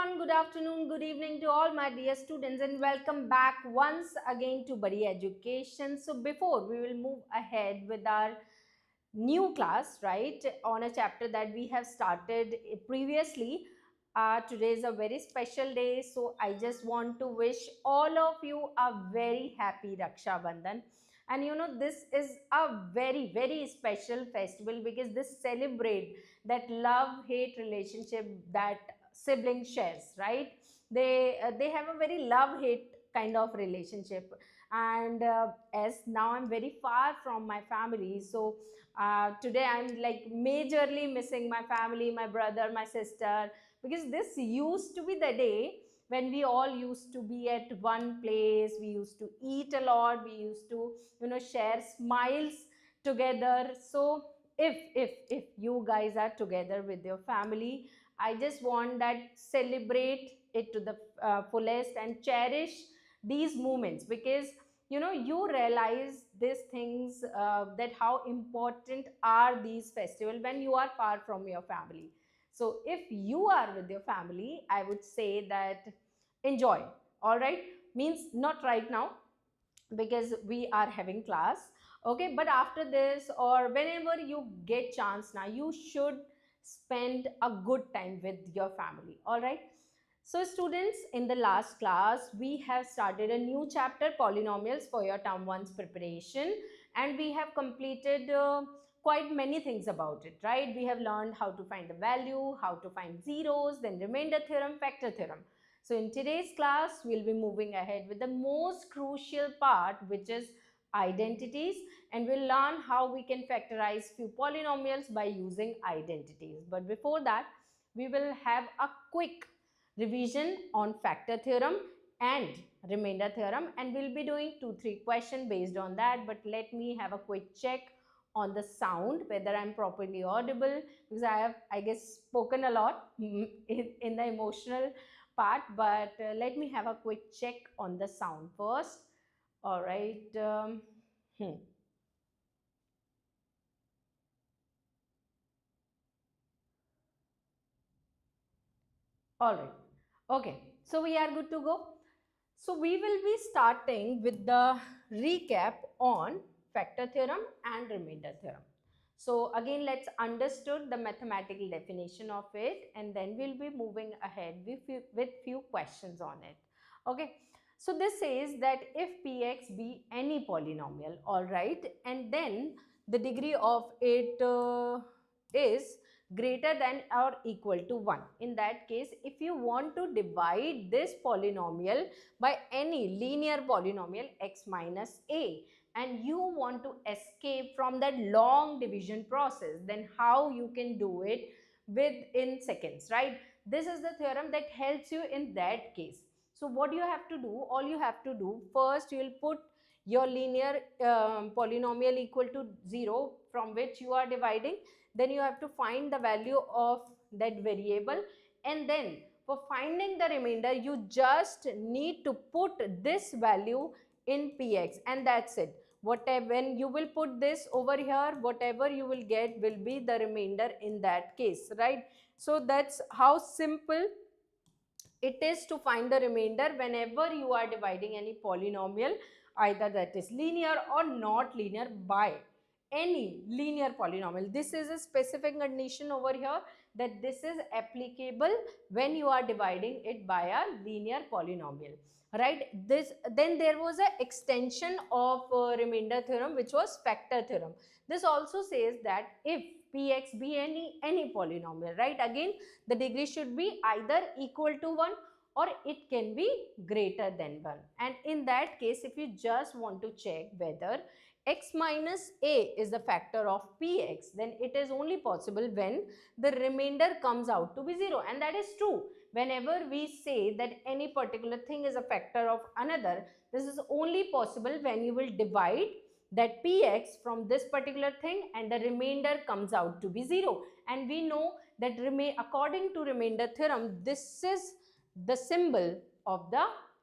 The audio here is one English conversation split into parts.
everyone, good afternoon, good evening to all my dear students, and welcome back once again to Buddy Education. So before we will move ahead with our new class, right, on a chapter that we have started previously, today is a very special day, so I just want to wish all of you a very happy Raksha Bandhan. And you know, this is a very special festival because this celebrate that love hate relationship that sibling shares, right? They have a very love hate kind of relationship. And as now I'm very far from my family, so today I'm like majorly missing my family, my brother, my sister, because this used to be the day when we all used to be at one place. We used to eat a lot, we used to, you know, share smiles together. So if you guys are together with your family, I just want that celebrate it to the fullest and cherish these moments, because you know, you realize these things, that how important are these festivals when you are far from your family. So if you are with your family, I would say that enjoy. All right, means not right now because we are having class, okay, but after this or whenever you get chance, now you should spend a good time with your family. All right. So students, in the last class we have started a new chapter, polynomials, for your term 1's preparation, and we have completed quite many things about it, right? We have learned how to find the value, how to find zeros, then remainder theorem, factor theorem. So in today's class, we'll be moving ahead with the most crucial part, which is identities, and we'll learn how we can factorize few polynomials by using identities. But before that, we will have a quick revision on factor theorem and remainder theorem, and we'll be doing 2-3 questions based on that. But let me have a quick check on the sound, whether I'm properly audible, because I have, I guess, spoken a lot in the emotional part, but let me have a quick check on the sound first. All right. All right. Okay. So we are good to go. So we will be starting with the recap on factor theorem and remainder theorem. So again, let's understood the mathematical definition of it, and then we'll be moving ahead with few questions on it. Okay. So this says that if px be any polynomial, all right, and then the degree of it is greater than or equal to 1. In that case, if you want to divide this polynomial by any linear polynomial x minus a, and you want to escape from that long division process, then how you can do it within seconds, right? This is the theorem that helps you in that case. So what you have to do, all you have to do, first you will put your linear polynomial equal to 0 from which you are dividing. Then you have to find the value of that variable, and then for finding the remainder you just need to put this value in px, and that's it. Whatever, when you will put this over here, whatever you will get will be the remainder in that case, right? So that's how simple it is to find the remainder whenever you are dividing any polynomial, either that is linear or not linear, by any linear polynomial. This is a specific condition over here, that this is applicable when you are dividing it by a linear polynomial, right? This, then there was an extension of remainder theorem, which was factor theorem. This also says that if px be any polynomial, right, again the degree should be either equal to 1 or it can be greater than 1. And in that case, if you just want to check whether x minus a is the factor of px, then it is only possible when the remainder comes out to be 0. And that is true. Whenever we say that any particular thing is a factor of another, this is only possible when you will divide that px from this particular thing and the remainder comes out to be 0. And we know that according to remainder theorem, this is the symbol of the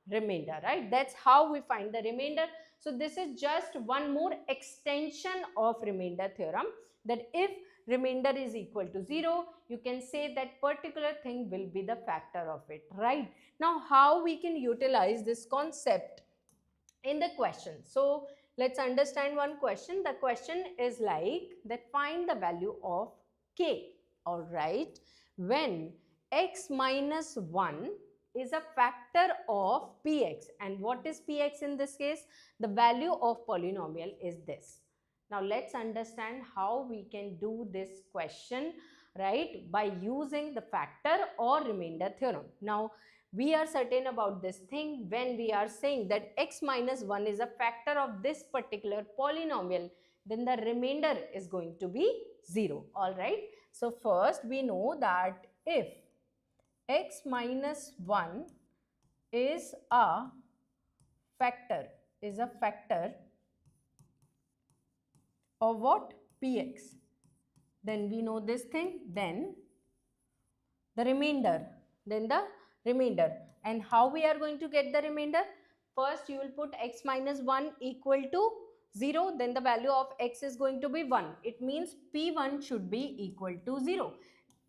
remainder, right? That's how we find the remainder. So this is just one more extension of remainder theorem, that if remainder is equal to 0, you can say that particular thing will be the factor of it, right? Now, how we can utilize this concept in the question? So let's understand one question. The question is like that, find the value of k, all right, when x minus 1 is a factor of px. And what is px in this case? The value of polynomial is this. Now let's understand how we can do this question, right, by using the factor or remainder theorem. Now we are certain about this thing when we are saying that x minus 1 is a factor of this particular polynomial, then the remainder is going to be 0, all right. So first we know that if x minus 1 is a factor, of what? Px, then we know this thing, then the remainder, and how we are going to get the remainder? First you will put x minus 1 equal to 0, then the value of x is going to be 1. It means p1 should be equal to 0.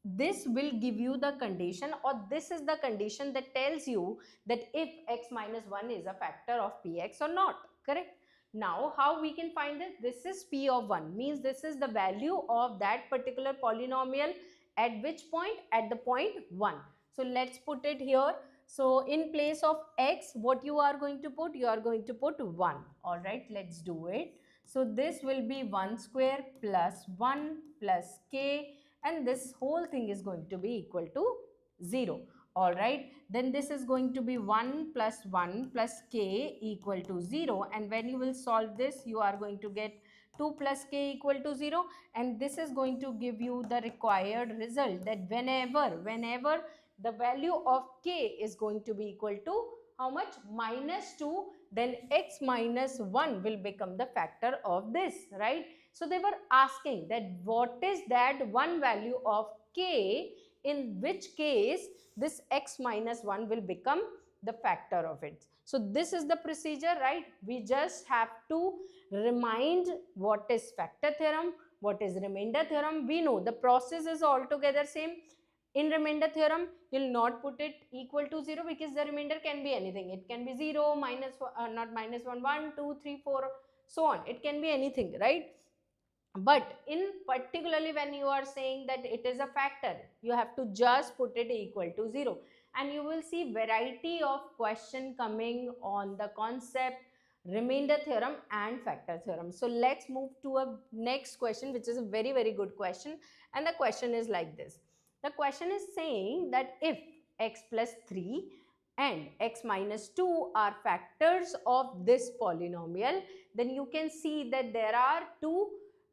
This will give you the condition, or this is the condition that tells you that if x minus 1 is a factor of px or not, correct? Now how we can find this? This is p of 1, means this is the value of that particular polynomial at which point? At the point 1. So let's put it here. So in place of x, what you are going to put? You are going to put 1. All right, let's do it. So this will be 1 square plus 1 plus k, and this whole thing is going to be equal to 0. All right, then this is going to be 1 plus 1 plus k equal to 0, and when you will solve this, you are going to get 2 plus k equal to 0, and this is going to give you the required result, that whenever the value of k is going to be equal to how much? Minus 2, then x minus 1 will become the factor of this, right? So they were asking that what is that one value of k, in which case this x minus 1 will become the factor of it. So this is the procedure, right? We just have to remind what is factor theorem, what is remainder theorem. We know the process is altogether same. In remainder theorem, you'll not put it equal to 0, because the remainder can be anything. It can be 0, minus, not minus 1, 1, 2, 3, 4, so on. It can be anything, right? But in particularly when you are saying that it is a factor, you have to just put it equal to 0. And you will see variety of question coming on the concept remainder theorem and factor theorem. So let's move to a next question, which is a very, very good question. And the question is like this. The question is saying that if x plus 3 and x minus 2 are factors of this polynomial, then you can see that there are two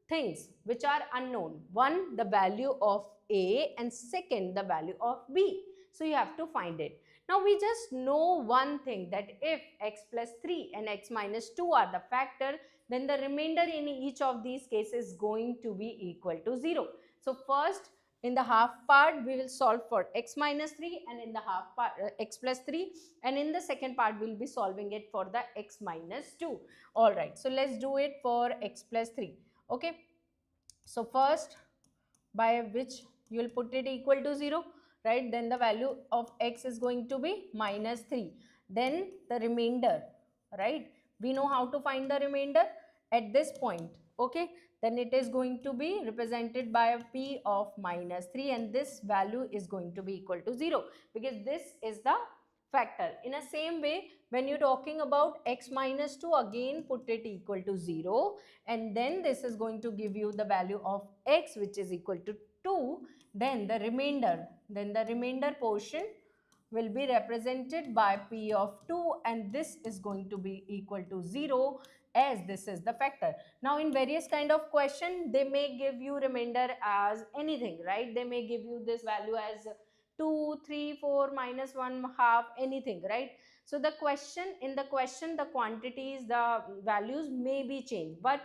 things which are unknown. One, the value of a, and second, the value of b. So you have to find it. Now we just know one thing, that if x plus 3 and x minus 2 are the factor, then the remainder in each of these cases is going to be equal to 0. So first, in the half part, we will solve for x minus 3, and in the half part x plus 3, and in the second part we will be solving it for the x minus 2. All right, so let's do it for x plus 3. Okay, so first, by which you will put it equal to 0, right? Then the value of x is going to be minus 3. Then the remainder, right? We know how to find the remainder at this point. Okay, then it is going to be represented by a p of minus 3, and this value is going to be equal to 0, because this is the factor. In the same way, when you're talking about x minus 2, again put it equal to 0, and then this is going to give you the value of x, which is equal to 2. Then the remainder portion will be represented by p of 2, and this is going to be equal to 0, as this is the factor. Now in various kind of question, they may give you remainder as anything, right? They may give you this value as 2, 3, 4, minus 1 half, anything, right? So the question, the quantities, the values may be changed, but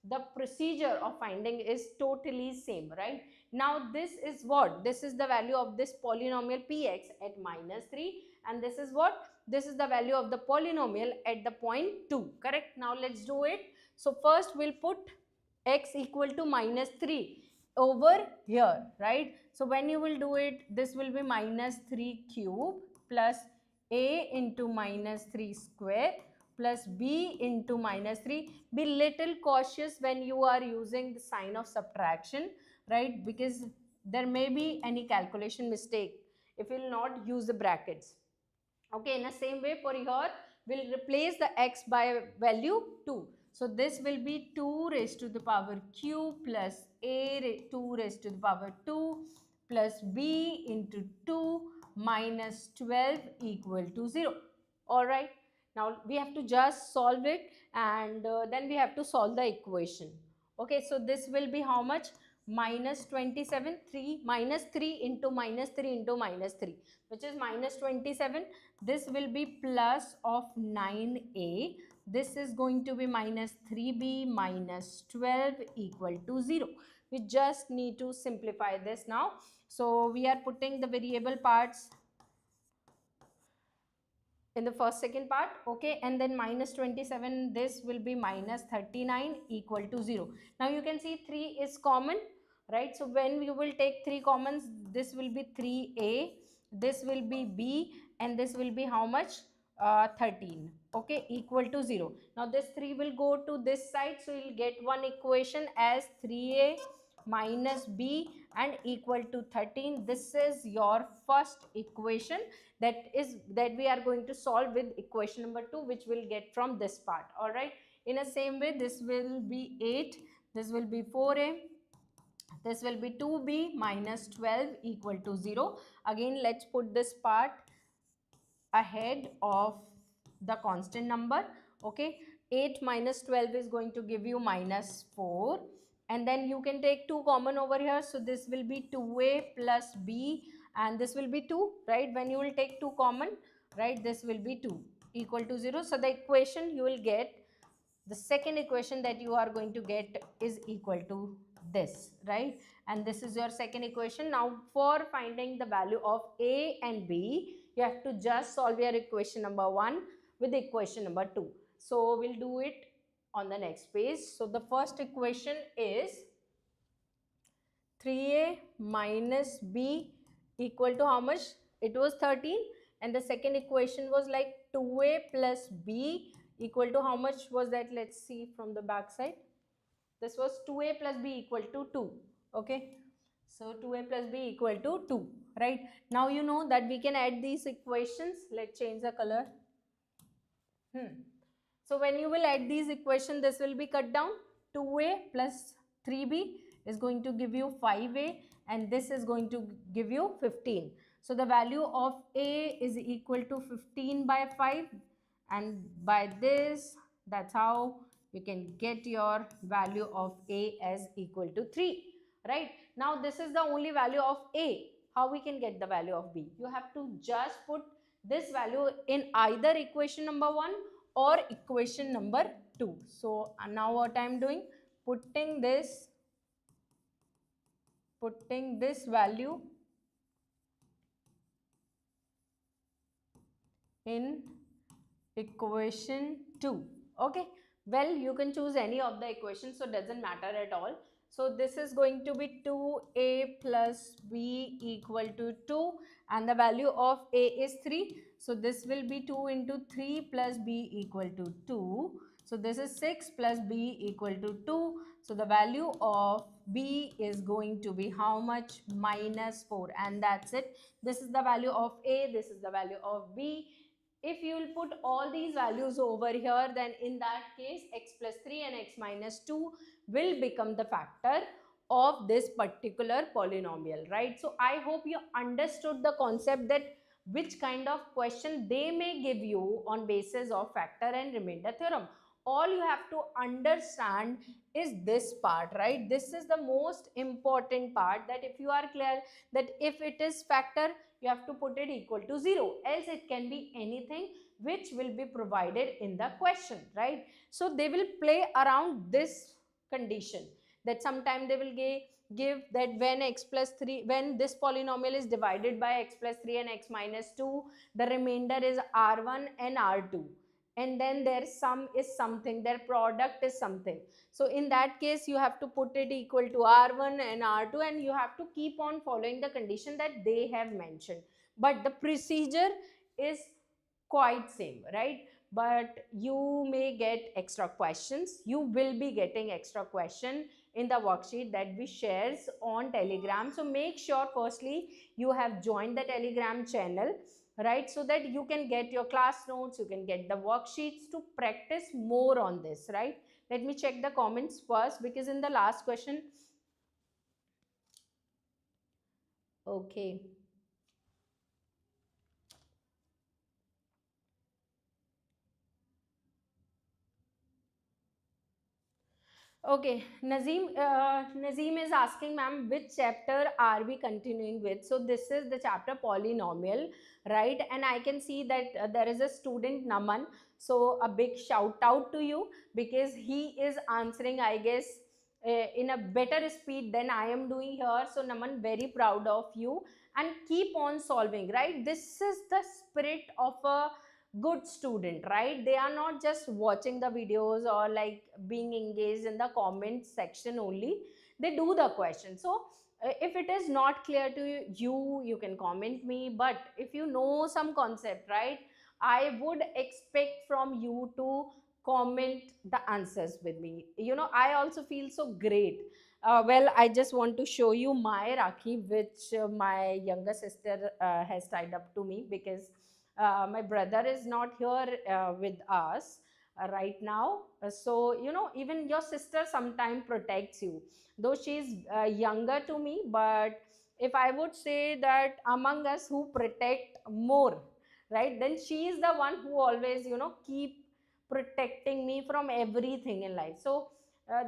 the procedure of finding is totally same, right? Now this is what? This is the value of this polynomial px at minus 3, and this is what? This is the value of the polynomial at the point 2, correct? Now let's do it. So first we'll put x equal to minus 3 over here, right? So when you will do it, this will be minus 3 cube plus a into minus 3 square plus b into minus 3. Be little cautious when you are using the sign of subtraction, right? Because there may be any calculation mistake if you will not use the brackets. Okay, in the same way for here, we'll replace the x by value 2. So this will be 2 raised to the power q plus 2 raised to the power 2 plus b into 2 minus 12 equal to 0. Alright, now we have to just solve it, and then we have to solve the equation. Okay, so this will be how much? Minus 27, 3 minus 3 into minus 3 into minus 3, which is minus 27. This will be plus of 9a. This is going to be minus 3b minus 12 equal to 0. We just need to simplify this now. So we are putting the variable parts in the first second part, okay, and then minus 27, this will be minus 39 equal to 0. Now you can see 3 is common, right? So when you will take 3 commons, this will be 3a, this will be b, and this will be how much? 13, okay, equal to 0. Now this 3 will go to this side, so you will get one equation as 3a minus b and equal to 13. This is your first equation that we are going to solve with equation number 2, which we'll get from this part. All right, in the same way, this will be 8, this will be 4a, this will be 2b minus 12 equal to 0. Again, let's put this part ahead of the constant number. Okay, 8 minus 12 is going to give you minus 4, and then you can take 2 common over here, so this will be 2a plus b, and this will be 2, right? When you will take 2 common, right, this will be 2 equal to 0. So the equation you will get, the second equation that you are going to get is equal to this, right? And this is your second equation. Now for finding the value of a and b, you have to just solve your equation number 1 with equation number 2. So we'll do it on the next page. So the first equation is 3a minus b equal to how much? It was 13, and the second equation was like 2a plus b equal to how much was that? Let's see from the back side. This was 2a plus b equal to 2. Okay, so 2a plus b equal to 2, right? Now you know that we can add these equations. Let's change the color. So when you will add these equations, this will be cut down. 2a plus 3b is going to give you 5a, and this is going to give you 15. So the value of a is equal to 15 by 5, and by this, that's how you can get your value of a as equal to 3, right? Now this is the only value of a. How we can get the value of b? You have to just put this value in either equation number 1 or equation number 2. So now what I am doing, putting this value in equation 2. Okay, well, you can choose any of the equations, so doesn't matter at all. So this is going to be 2a plus b equal to 2, and the value of a is 3. So this will be 2 into 3 plus b equal to 2. So this is 6 plus b equal to 2. So the value of b is going to be how much? Minus 4, and that's it. This is the value of a, this is the value of b. If you will put all these values over here, then in that case x plus 3 and x minus 2 will become the factor of this particular polynomial, right? So I hope you understood the concept that which kind of question they may give you on basis of factor and remainder theorem. All you have to understand is this part, right? This is the most important part, that if you are clear that if it is factor, you have to put it equal to 0, else it can be anything which will be provided in the question, right? So they will play around this condition, that sometime they will give that when x plus 3, when this polynomial is divided by x plus 3 and x minus 2, the remainder is r1 and r2. and then their sum is something, their product is something. So in that case you have to put it equal to r1 and r2, and you have to keep on following the condition that they have mentioned, but the procedure is quite same, right? But you may get extra questions, you will be getting extra question in the worksheet that we shares on Telegram. So make sure firstly you have joined the Telegram channel, right? So that you can get your class notes, you can get the worksheets to practice more on this, right? Let me check the comments first, because in the last question, okay. Okay, Nazim is asking, ma'am, which chapter are we continuing with? So this is the chapter Polynomial, right? And I can see that there is a student, Naman. So a big shout out to you, because he is answering, I guess, in a better speed than I am doing here. So Naman, very proud of you, and keep on solving, right? This is the spirit of a good student, right? They are not just watching the videos or like being engaged in the comment section only, they do the question. So if it is not clear to you can comment me, but if you know some concept, right, I would expect from you to comment the answers with me. You know, I also feel so great. Well, I just want to show you my Rakhi, which my younger sister has tied up to me, because my brother is not here with us right now. So, you know, even your sister sometimes protects you, though she's younger to me. But if I would say that among us who protect more, right, then she is the one who always, you know, keep protecting me from everything in life. So,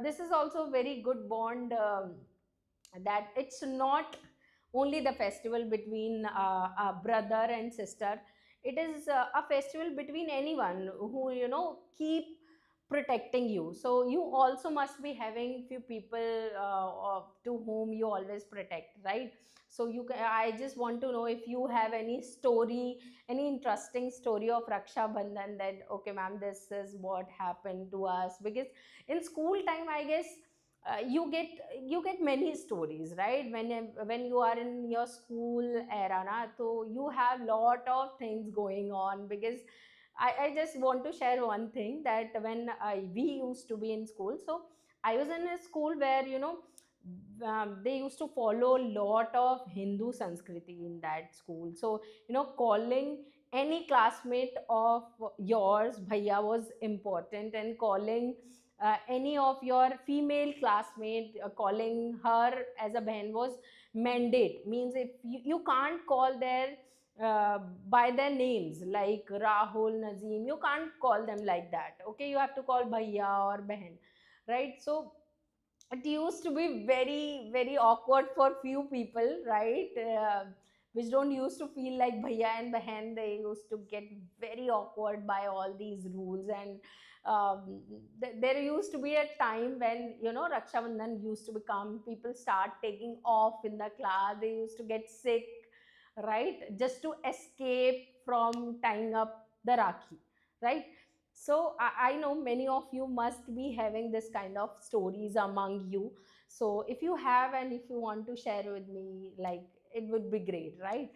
this is also a very good bond, that it's not only the festival between a brother and sister, it is a festival between anyone who, you know, keep protecting you. So you also must be having few people to whom you always protect, right? So you can, I just want to know if you have any story, any interesting story of Raksha Bandhan, that okay ma'am, this is what happened to us. Because in school time, I guess, you get many stories, right? When you are in your school era na, so you have lot of things going on. Because I just want to share one thing, that when we used to be in school, so I was in a school where, you know, they used to follow a lot of Hindu Sanskriti in that school. So, you know, calling any classmate of yours bhaiya was important, and calling any of your female classmate, calling her as a behen was mandate. Means if you can't call their by their names like Rahul, Nazim, you can't call them like that. Okay, you have to call bhaiya or behen, right? So it used to be very very awkward for few people, right? Which don't used to feel like bhaiya and bahan, they used to get very awkward by all these rules. And there used to be a time when, you know, Raksha Bandhan used to become, people start taking off in the class, they used to get sick, right, just to escape from tying up the Rakhi, right? So I know many of you must be having this kind of stories among you. So if you have, and if you want to share with me, like, it would be great, right?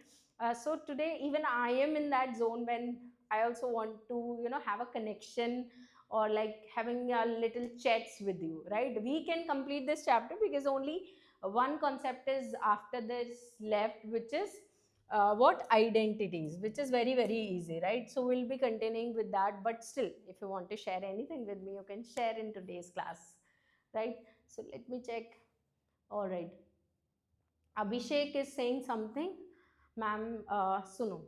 So today even I am in that zone when I also want to, you know, have a connection, or like having a little chats with you, right? We can complete this chapter, because only one concept is after this left, which is what identities, which is very very easy, right? So we'll be continuing with that. But still, if you want to share anything with me, you can share in today's class, right? So let me check. All right, Abhishek is saying something, ma'am. Suno.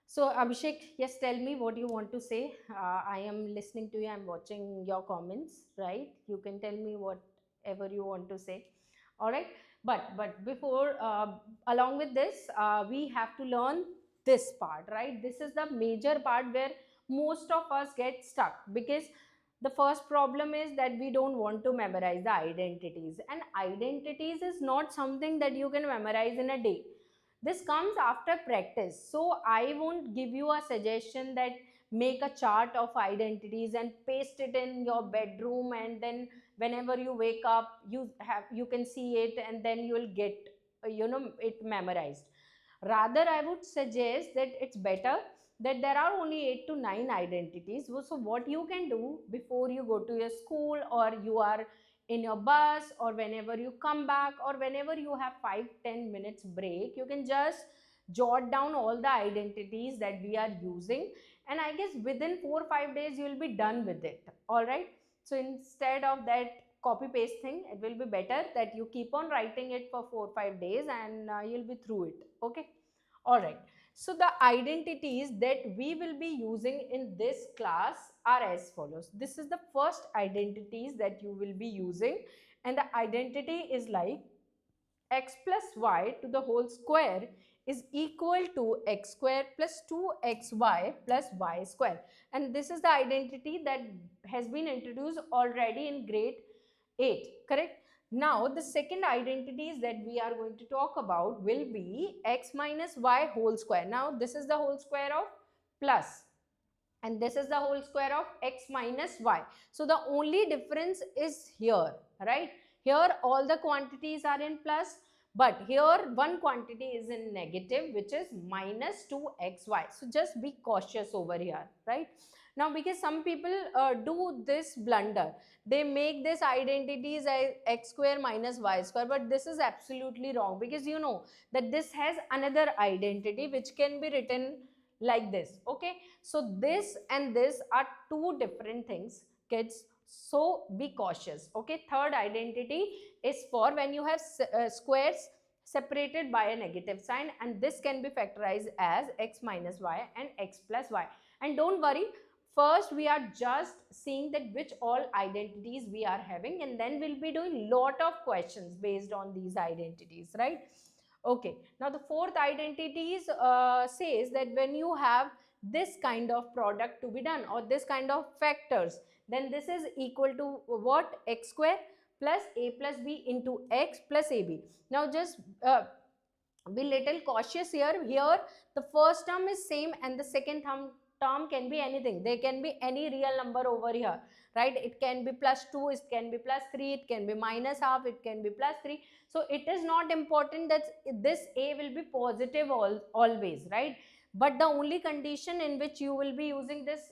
So Abhishek, yes, tell me what you want to say. I am listening to you, I'm watching your comments, right? You can tell me whatever you want to say. All right, but before, along with this, we have to learn this part, right? This is the major part where most of us get stuck, because the first problem is that we don't want to memorize the identities, and identities is not something that you can memorize in a day. This comes after practice. So I won't give you a suggestion that make a chart of identities and paste it in your bedroom, and then whenever you wake up you can see it, and then you will get it memorized. Rather, I would suggest that it's better that there are only 8 to 9 identities. So what you can do before you go to your school, or you are in your bus, or whenever you come back, or whenever you have 5-10 minutes break, you can just jot down all the identities that we are using, and I guess within 4 or 5 days you will be done with it. All right, so instead of that copy paste thing, it will be better that you keep on writing it for 4 or 5 days, and you'll be through it. Okay, all right. So the identities that we will be using in this class are as follows. This is the first identities that you will be using, and the identity is like x plus y to the whole square is equal to x square plus 2xy plus y square. And this is the identity that has been introduced already in grade 8, correct? Now the second identities that we are going to talk about will be x minus y whole square. Now this is the whole square of plus, and this is the whole square of x minus y. So the only difference is here, right? Here all the quantities are in plus, but here one quantity is in negative, which is minus 2xy. So just be cautious over here, right? Now because some people do this blunder, they make this identities as x square minus y square, but this is absolutely wrong, because you know that this has another identity which can be written like this. Okay, so this and this are two different things, kids, so be cautious. Okay, third identity is for when you have squares separated by a negative sign, and this can be factorized as x minus y and x plus y. And don't worry, first we are just seeing that which all identities we are having, and then we'll be doing lot of questions based on these identities, right? Okay, now the fourth identities says that when you have this kind of product to be done, or this kind of factors, then this is equal to what? X square plus a plus b into x plus ab. Now just be little cautious here. Here the first term is same and the second term can be anything. There can be any real number over here, right? It can be plus 2, it can be plus 3, it can be minus half, it can be plus 3. So it is not important that this a will be positive always, right? But the only condition in which you will be using this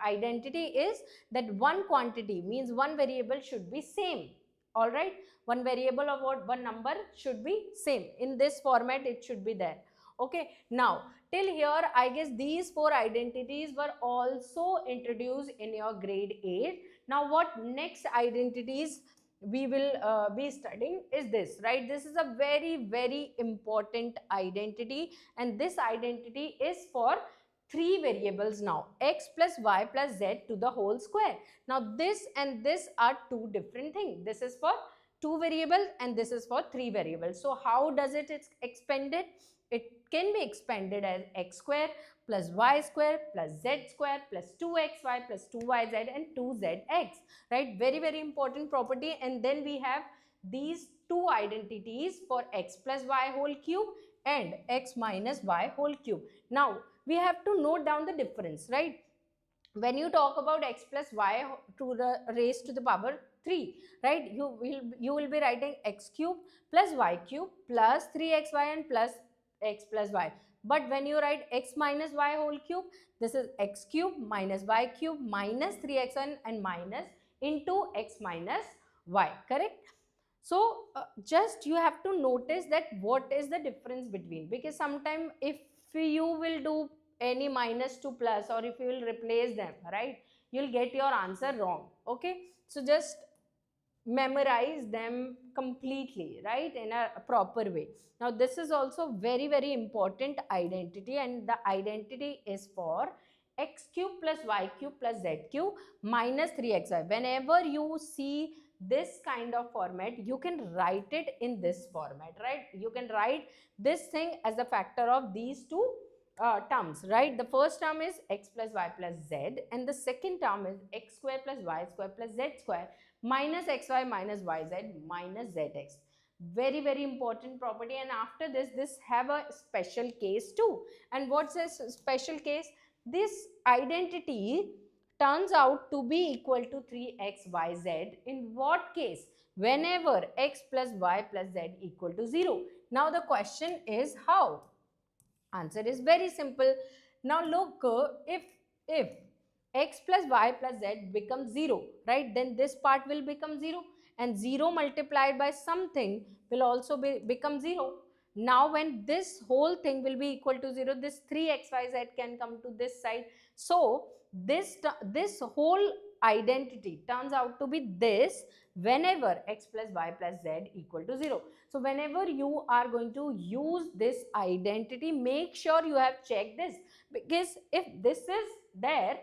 identity is that one quantity, means one variable, should be same. All right, one variable of what, one number should be same. In this format it should be there. Okay, now till here I guess these four identities were also introduced in your grade 8. Now what next identities we will be studying is this, right? This is a very very important identity, and this identity is for three variables now, x plus y plus z to the whole square. Now this and this are two different things. This is for two variables and this is for three variables. So how does it expanded? It can be expanded as x square plus y square plus z square plus 2xy plus 2yz and 2zx, right? Very very important property. And then we have these two identities for x plus y whole cube and x minus y whole cube. Now we have to note down the difference, right? When you talk about x plus y to the raised to the power 3, right, you will be writing x cube plus y cube plus 3xy and plus x plus y. But when you write x minus y whole cube, this is x cube minus y cube minus 3x and minus into x minus y, correct? So just you have to notice that what is the difference between, because sometimes if you will do any minus to plus, or if you will replace them, right, you'll get your answer wrong. Okay, so just memorize them completely, right, in a proper way. Now this is also very very important identity, and the identity is for x cube plus y cube plus z cube minus 3xy. Whenever you see this kind of format, you can write it in this format, right? You can write this thing as a factor of these two terms, right? The first term is x plus y plus z, and the second term is x square plus y square plus z square minus xy minus yz minus zx. Very very important property. And after this have a special case too. And what's this special case? this identity turns out to be equal to 3xyz in what case? Whenever x plus y plus z equal to 0. Now the question is how? Answer is very simple. Now look, if x plus y plus z becomes 0, right, then this part will become 0, and 0 multiplied by something will also become 0. Now when this whole thing will be equal to 0, this 3xyz can come to this side. So this whole identity turns out to be this whenever x plus y plus z equal to 0. So whenever you are going to use this identity, make sure you have checked this, because if this is there,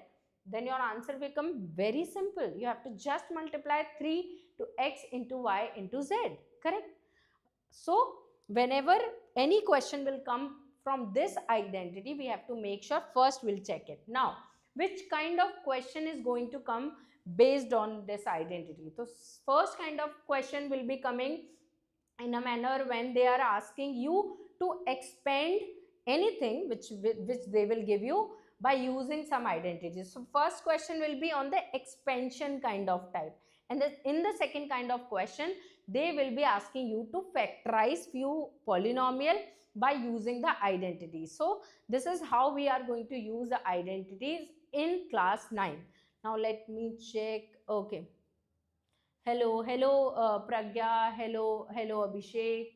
then your answer become very simple. You have to just multiply 3 to x into y into z, correct? So whenever any question will come from this identity, we have to make sure first we'll check it. Now, which kind of question is going to come based on this identity? So first kind of question will be coming in a manner when they are asking you to expand anything which they will give you by using some identities. So first question will be on the expansion kind of type, and in the second kind of question they will be asking you to factorize few polynomial by using the identity. So this is how we are going to use the identities in class 9. Now let me check. Okay, hello Pragya, hello Abhishek.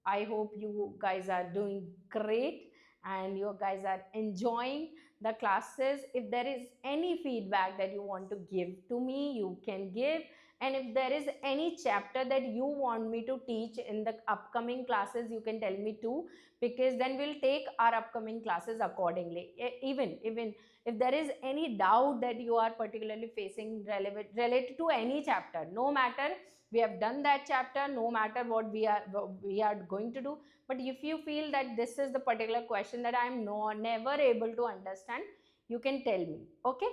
I hope you guys are doing great and you guys are enjoying the classes. If there is any feedback that you want to give to me, you can give. And if there is any chapter that you want me to teach in the upcoming classes, you can tell me too, because then we'll take our upcoming classes accordingly. Even if there is any doubt that you are particularly facing related to any chapter, no matter we have done that chapter, no matter what we are going to do, but if you feel that this is the particular question that I am never able to understand, you can tell me. Okay,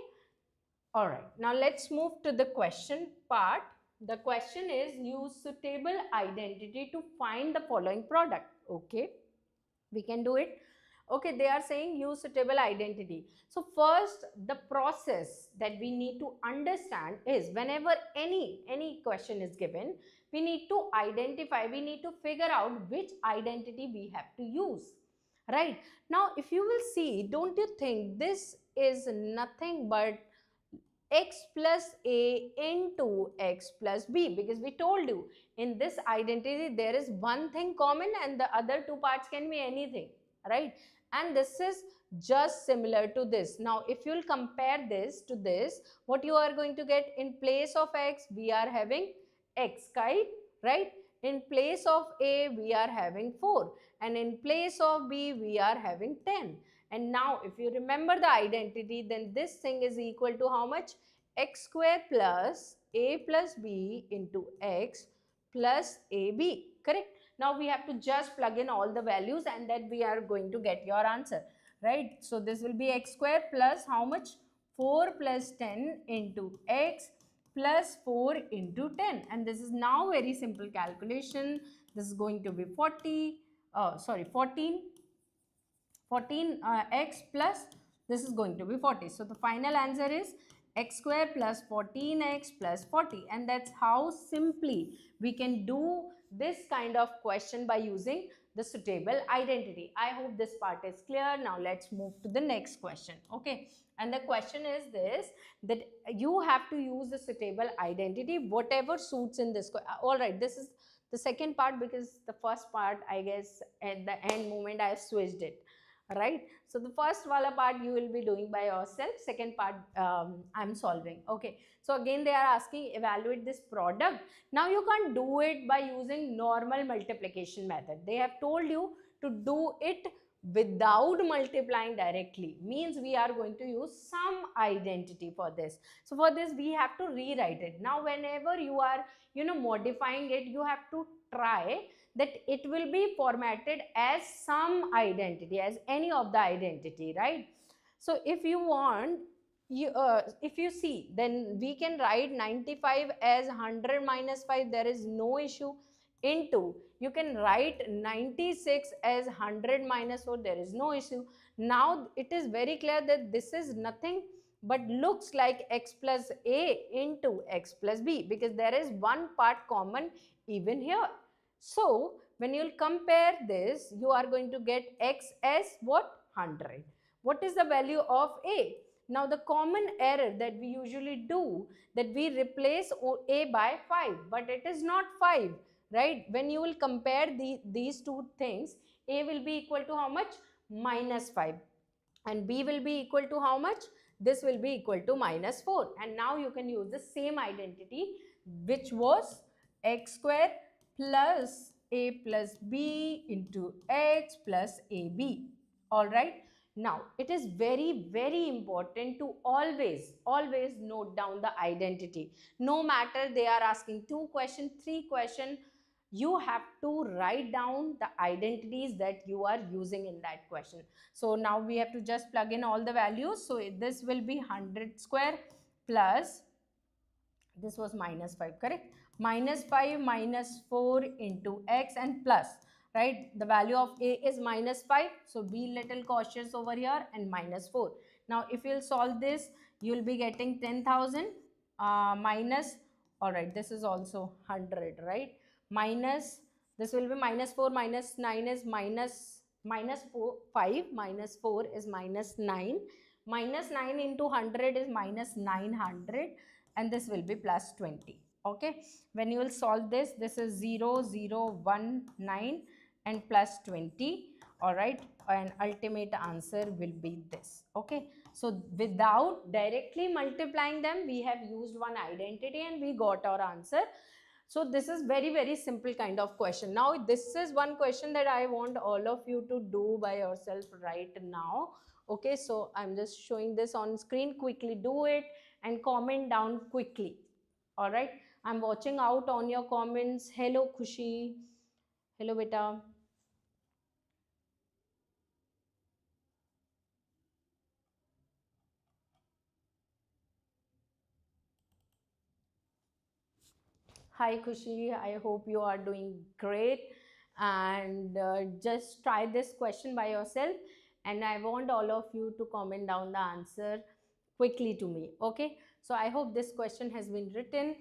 all right, now let's move to the question part. The question is, use suitable identity to find the following product. Okay, we can do it. Okay, they are saying use suitable identity. So first, the process that we need to understand is whenever any question is given, we need to identify, we need to figure out which identity we have to use, right? Now if you will see, don't you think this is nothing but x plus a into x plus b, because we told you in this identity there is one thing common and the other two parts can be anything, right? And this is just similar to this. Now if you will compare this to this, what you are going to get? In place of x we are having x kite, right? In place of a we are having 4, and in place of b we are having 10. And now if you remember the identity, then this thing is equal to how much? X square plus a plus b into x plus ab, correct? Now we have to just plug in all the values and then we are going to get your answer, right? So this will be x square plus how much? 4 plus 10 into x plus 4 into 10, and this is now very simple calculation. This is going to be 14 x plus this is going to be 40. So the final answer is x square plus 14x plus 40, and that's how simply we can do this kind of question by using the suitable identity. I hope this part is clear. Now let's move to the next question. Okay, and the question is this, that you have to use the suitable identity whatever suits in this. All right, this is the second part, because the first part I guess at the end moment I have switched it, right? So the first wala part you will be doing by yourself, second part I'm solving. Okay, so again they are asking evaluate this product. Now you can't do it by using normal multiplication method. They have told you to do it without multiplying directly, means we are going to use some identity for this. So for this we have to rewrite it. Now whenever you are modifying it, you have to try that it will be formatted as some identity, as any of the identity, right? So if you want, if you see, then we can write 95 as 100 minus 5, there is no issue. into, you can write 96 as 100 minus 4, there is no issue. Now it is very clear that this is nothing but looks like x plus a into x plus b, because there is one part common even here. So when you'll compare this, you are going to get x as what? 100. What is the value of a? Now the common error that we usually do, that we replace a by 5, but it is not 5, right? When you will compare these two things, a will be equal to how much? Minus 5, and b will be equal to how much? This will be equal to minus 4. And now you can use the same identity, which was x square plus a plus b into x plus ab. All right. Now it is very, very important to always note down the identity. No matter they are asking 2 question, 3 question, you have to write down the identities that you are using in that question. So now we have to just plug in all the values. So this will be 100 square plus, this was minus 5, correct? Minus 5 minus 4 into x and plus, right? The value of a is minus 5. So be little cautious over here, and minus 4. Now if you'll solve this, you'll be getting 10,000 minus, all right, this is also 100, right? Minus, this will be minus 4 minus 9 is minus 4, 5 minus 4 is minus 9. Minus 9 into 100 is minus 900, and this will be plus 20. Okay, when you will solve this, this is 0 0 1 9 and plus 20. All right, and ultimate answer will be this. Okay, so without directly multiplying them, we have used one identity and we got our answer. So this is very, very simple kind of question. Now this is one question that I want all of you to do by yourself right now. Okay, so I'm just showing this on screen. Quickly do it and comment down quickly. All right, I'm watching out on your comments. Hello Khushi, hello beta. Hi Khushi, I hope you are doing great, and just try this question by yourself, and I want all of you to comment down the answer quickly to me. Okay, so I hope this question has been written,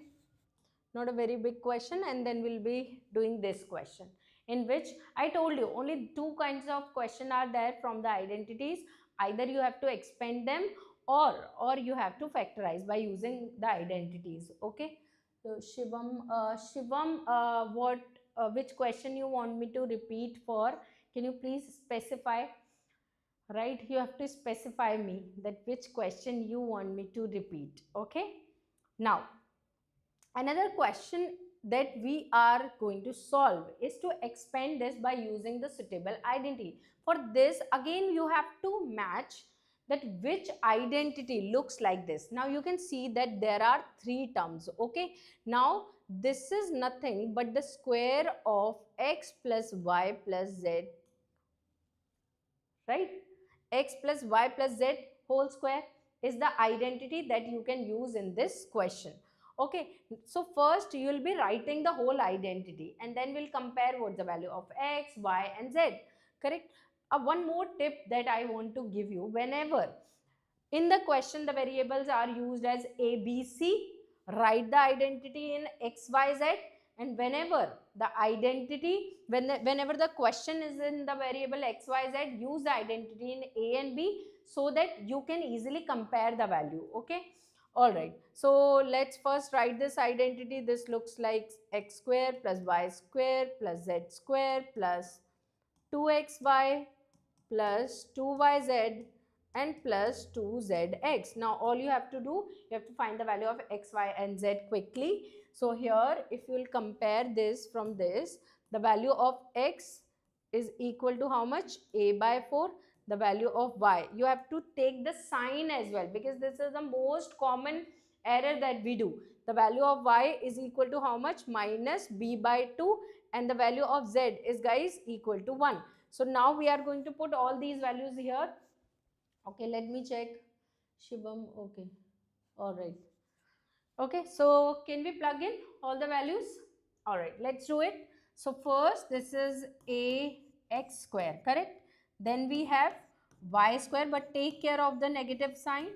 not a very big question, and then we'll be doing this question, in which I told you only 2 kinds of question are there from the identities. Either you have to expand them, or you have to factorize by using the identities. Okay, so Shivam, what which question you want me to repeat for? Can you please specify? Right, you have to specify me that which question you want me to repeat. Okay, now another question that we are going to solve is to expand this by using the suitable identity. For this, again, you have to match that which identity looks like this. Now you can see that there are 3 terms. Okay, now this is nothing but the square of x plus y plus z, right? X plus y plus z whole square is the identity that you can use in this question. Okay, so first you will be writing the whole identity, and then we'll compare what's the value of x, y and z, correct? One more tip that I want to give you: whenever in the question the variables are used as a, b, c, write the identity in x, y, z. And whenever the identity, whenever the question is in the variable x, y, z, use the identity in a and b, so that you can easily compare the value. Okay, all right, so let's first write this identity. This looks like x square plus y square plus z square plus 2xy plus 2yz and plus 2zx. Now all you have to do, you have to find the value of x, y and z quickly. So here, if you will compare this from this, the value of x is equal to how much? A by 4. The value of y, you have to take the sign as well, because this is the most common error that we do. The value of y is equal to how much? Minus b by 2, and the value of z is, guys, equal to 1. So now we are going to put all these values here. Okay, let me check. Shivam, okay, all right. Okay, so can we plug in all the values? All right, let's do it. So first this is ax square, correct? Then we have y square, but take care of the negative sign.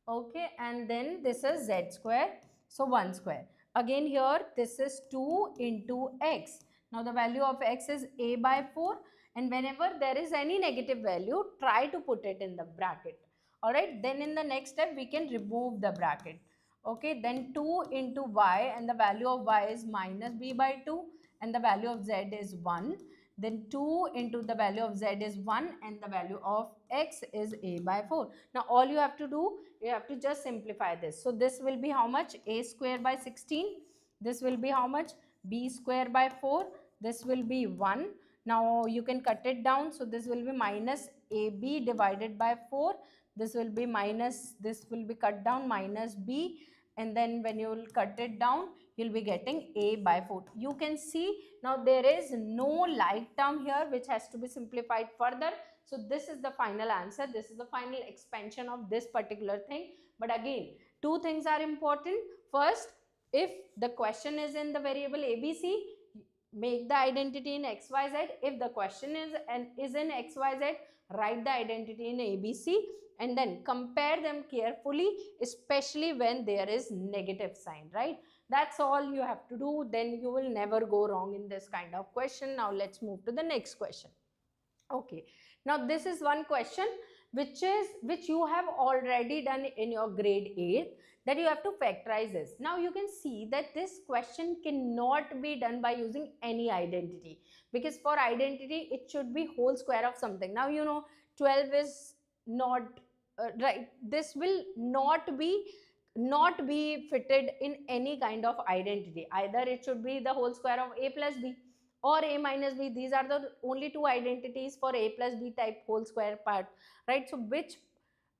Okay, and then this is z square, so 1 square. Again here this is 2 into x. Now the value of x is a by 4, and whenever there is any negative value, try to put it in the bracket. Alright, then in the next step we can remove the bracket. Okay, then 2 into y, and the value of y is minus b by 2, and the value of z is 1. Then 2 into the value of z is 1, and the value of x is a by 4. Now all you have to do, you have to just simplify this. So this will be how much? A square by 16. This will be how much? B square by 4. This will be 1. Now you can cut it down. So this will be minus AB divided by 4. This will be minus, this will be cut down, minus B, and then when you will cut it down, you'll be getting a by 4. You can see now there is no like term here which has to be simplified further. So this is the final answer. This is the final expansion of this particular thing. But again, two things are important. First, if the question is in the variable ABC, make the identity in XYZ. If the question is in XYZ, write the identity in ABC, and then compare them carefully, especially when there is negative sign, right? That's all you have to do. Then you will never go wrong in this kind of question. Now let's move to the next question. Okay, now this is one question which you have already done in your grade 8, that you have to factorize this. Now you can see that this question cannot be done by using any identity, because for identity it should be whole square of something. Now you know 12 is not right. This will not be fitted in any kind of identity. Either it should be the whole square of a plus b or a minus b. These are the only two identities for a plus b type whole square part, right? So which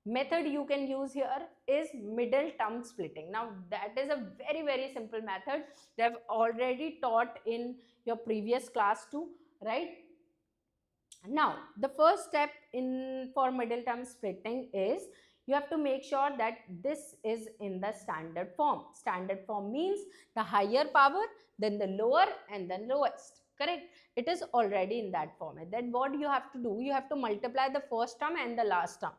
method you can use here is middle term splitting. Now that is a very simple method. They have already taught in your previous class too, right? Now the first step for middle term splitting is you have to make sure that this is in the standard form. Standard form means the higher power, then the lower, and then lowest. Correct? It is already in that format. Then what you have to do, you have to multiply the first term and the last term,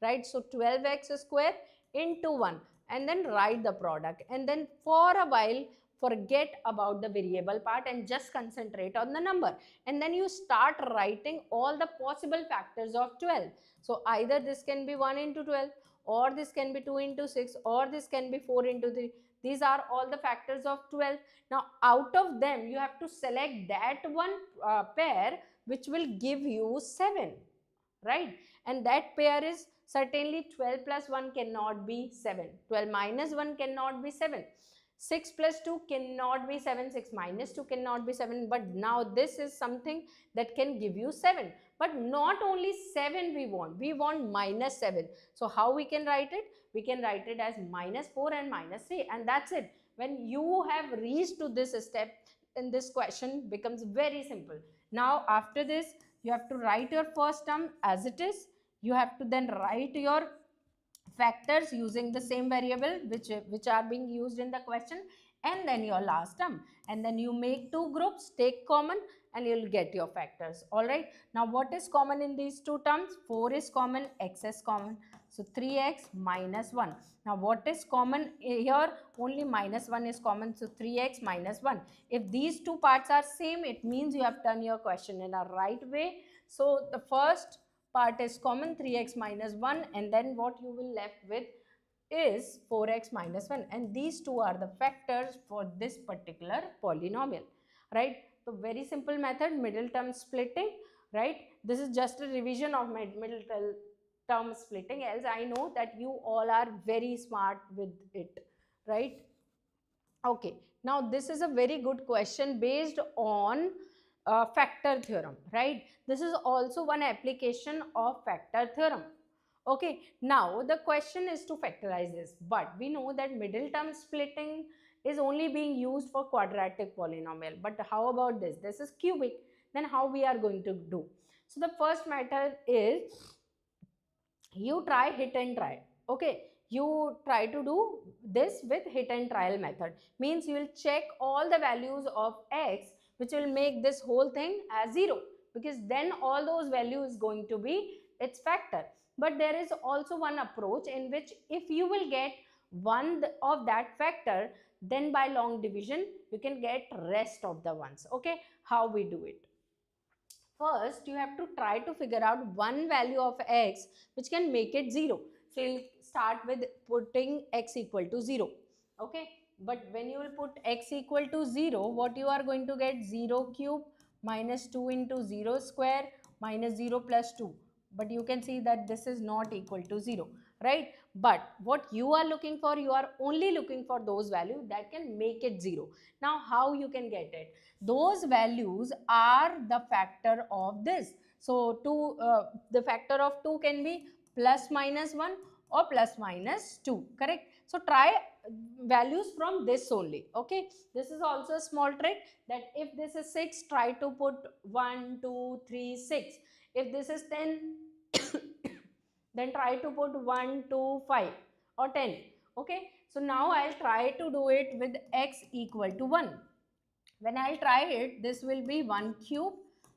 right? So 12x square into 1, and then write the product, and then for a while forget about the variable part and just concentrate on the number, and then you start writing all the possible factors of 12. So either this can be 1 into 12, or this can be 2 into 6, or this can be 4 into 3. These are all the factors of 12. Now out of them you have to select that one pair which will give you 7, right? And that pair is certainly 12 plus 1 cannot be 7, 12 minus 1 cannot be 7, 6 plus 2 cannot be 7, 6 minus 2 cannot be 7. But now this is something that can give you 7. But not only 7 we want minus 7. So how we can write it? We can write it as minus 4 and minus 3, and that's it. When you have reached to this step, then this question becomes very simple. Now after this, you have to write your first term as it is. You have to then write your factors using the same variable which are being used in the question, and then your last term, and then you make two groups, take common, and you'll get your factors. All right, now what is common in these two terms? 4 is common, x is common, so 3x minus 1. Now what is common here? Only minus 1 is common, so 3x minus 1. If these two parts are same, it means you have done your question in a right way. So the first part is common, 3x minus 1, and then what you will left with is 4x minus 1, and these two are the factors for this particular polynomial, right? So very simple method, middle term splitting, right? This is just a revision of middle term splitting, else I know that you all are very smart with it, right? Okay, now this is a very good question based on factor theorem, right? This is also one application of factor theorem. Okay, now the question is to factorize this, but we know that middle term splitting is only being used for quadratic polynomial. But how about this? This is cubic. Then how we are going to do? So the first method is you try hit and try. Okay, you try to do this with hit and trial method. Means you will check all the values of x which will make this whole thing as 0, because then all those value is going to be its factor. But there is also one approach in which if you will get one of that factor, then by long division you can get rest of the ones. Okay, how we do it? First, you have to try to figure out one value of x which can make it 0. So, you'll start with putting x equal to 0. Okay. But when you will put x equal to 0, what you are going to get? 0 cube minus 2 into 0 square minus 0 plus 2. But you can see that this is not equal to 0, right? But what you are looking for, you are only looking for those values that can make it 0. Now, how you can get it? Those values are the factor of this. So, the factor of 2 can be plus minus 1 or plus minus 2, correct? So, try values from this only. Okay, this is also a small trick, that if this is 6, try to put 1 2 3 6. If this is 10, then try to put 1 2 5 or 10. Okay, so now I'll try to do it with x equal to 1. When I'll try it, this will be 1 cube,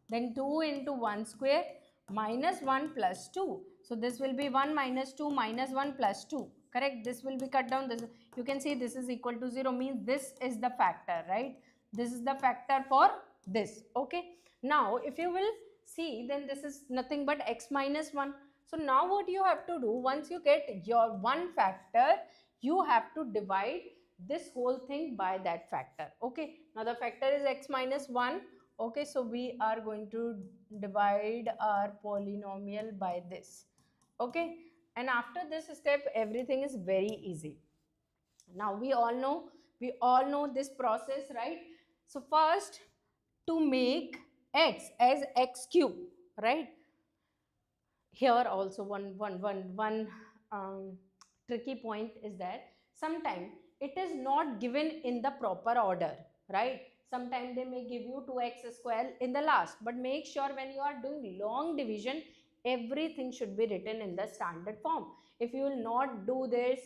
then 2 into 1 square minus 1 plus 2. So this will be 1 minus 2 minus 1 plus 2. Correct? This will be cut down. This, you can see this is equal to 0, means this is the factor, right? This is the factor for this. Okay. Now, if you will see, then this is nothing but x minus 1. So now what you have to do, once you get your one factor, you have to divide this whole thing by that factor. Okay, now the factor is x minus 1. Okay, so we are going to divide our polynomial by this. Okay, and after this step everything is very easy. Now we all know this process, right? So first, to make x as x cube, right? Here also one tricky point is that sometimes it is not given in the proper order, right? Sometimes they may give you 2x square in the last, but make sure when you are doing long division, everything should be written in the standard form. If you will not do this,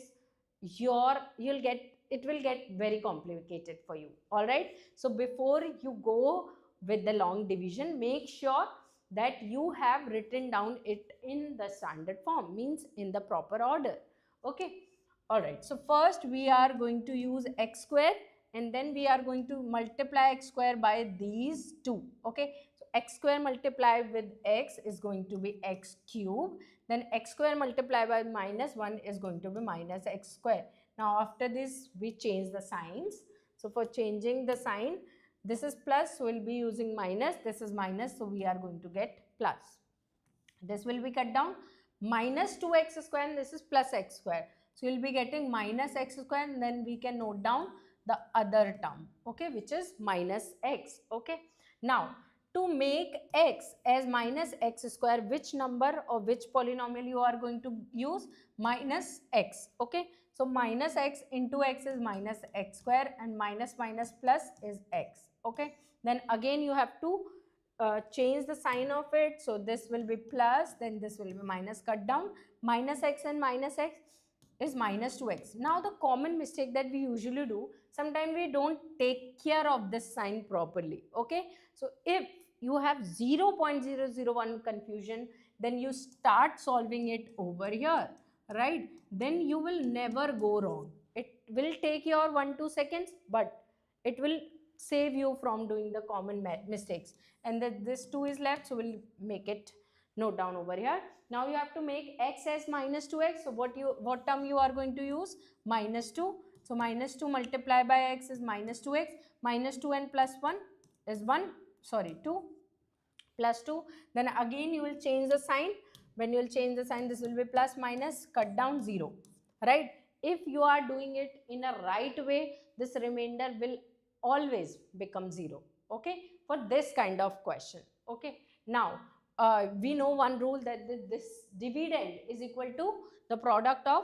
it will get very complicated for you. All right, so before you go with the long division, make sure that you have written down it in the standard form, means in the proper order. Okay, all right, so first we are going to use x square, and then we are going to multiply x square by these two. Okay, so x square multiplied with x is going to be x cube, then x square multiplied by minus 1 is going to be minus x square. Now after this we change the signs. So for changing the sign, this is plus, so we'll be using minus, this is minus, so we are going to get plus. This will be cut down, minus 2x square, and this is plus x square. So you'll be getting minus x square, and then we can note down the other term, okay, which is minus x. Okay, now to make x as minus x square, which number or which polynomial you are going to use? Minus x. Okay, so minus x into x is minus x square, and minus minus plus is x. Okay, then again you have to change the sign of it. So this will be plus, then this will be minus, cut down, minus x and minus x is minus 2x. Now the common mistake that we usually do, sometimes we don't take care of this sign properly. Okay, so if you have 0.001 confusion, then you start solving it over here, right? Then you will never go wrong. It will take your 1-2 seconds, but it will save you from doing the common mistakes. And that this 2 is left, so we'll make it note down over here. Now you have to make x as minus 2x. So what term you are going to use? Minus 2. So minus 2 multiplied by x is minus 2x. Minus 2 and plus 1 is 2 plus 2. Then again you will change the sign. When you will change the sign, this will be plus minus, cut down 0, right? If you are doing it in a right way, this remainder will always become 0. Okay, for this kind of question. Okay, now we know one rule, that this dividend is equal to the product of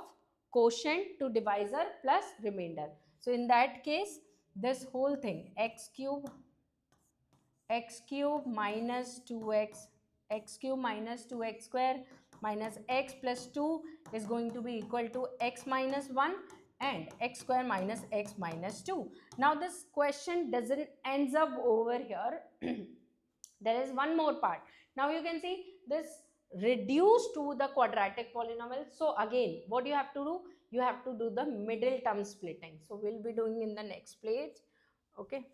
quotient to divisor plus remainder. So in that case, this whole thing, x cube minus 2x, x cube minus 2x square minus x plus 2 is going to be equal to x minus 1 and x square minus x minus 2. Now this question doesn't ends up over here. There is one more part. Now you can see this reduced to the quadratic polynomial. So again, what you have to do? You have to do the middle term splitting. So we'll be doing in the next page. Okay.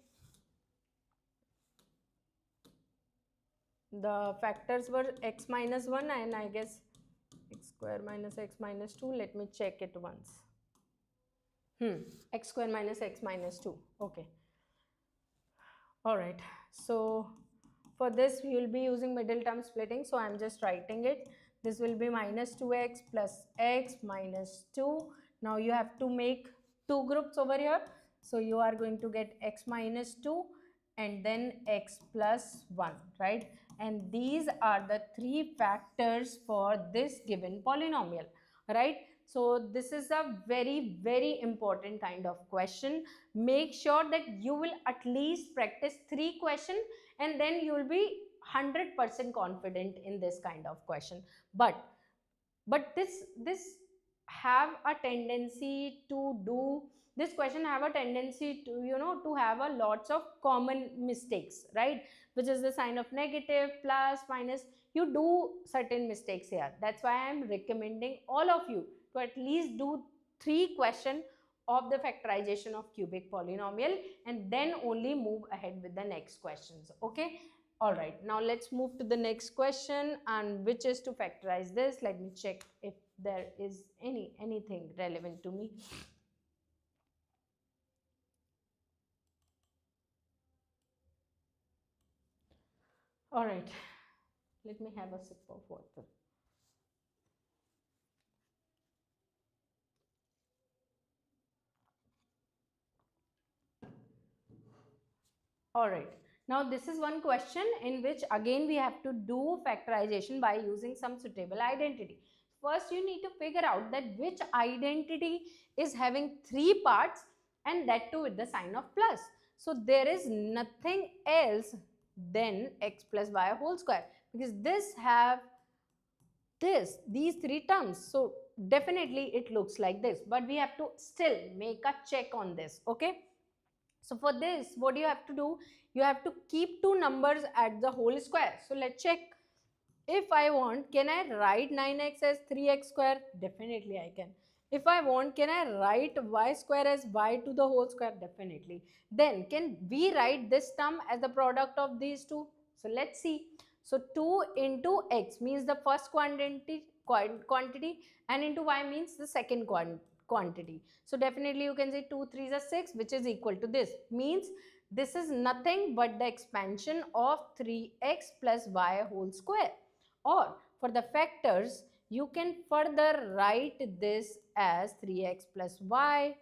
The factors were x minus 1 and I guess x square minus x minus 2. Let me check it once. X square minus x minus 2. Okay. All right. So for this we will be using middle term splitting. So I'm just writing it. This will be minus 2x plus x minus 2. Now you have to make two groups over here. So you are going to get x minus 2 and then x plus 1, right? And these are the three factors for this given polynomial, right? So this is a very, very important kind of question. Make sure that you will at least practice 3 questions and then you will be 100% confident in this kind of question. But this have a tendency to do, this question have a tendency to, you know, to have a lots of common mistakes, right? Which is the sign of negative, plus, minus. You do certain mistakes here. That's why I am recommending all of you to at least do 3 questions of the factorization of cubic polynomial and then only move ahead with the next questions. Okay. All right, now let's move to the next question, and which is to factorize this. Let me check if there is anything relevant to me. All right, let me have a sip of water. All right. Now this is one question in which again we have to do factorization by using some suitable identity. First you need to figure out that which identity is having 3 parts and that too with the sign of plus. So there is nothing else than x plus y whole square, because this have these 3 terms. So definitely it looks like this, but we have to still make a check on this. Okay. So for this, what you have to do, you have to keep 2 numbers at the whole square. So let's check. If I want, can I write 9x as 3x square? Definitely I can. If I want, can I write y square as y to the whole square? Definitely. Then can we write this term as the product of these two? So let's see. So 2 into x means the first quantity and into y means the second quantity. So definitely you can say 2 3s are 6, which is equal to this. Means this is nothing but the expansion of 3x plus y whole square. Or for the factors, you can further write this as 3x plus y,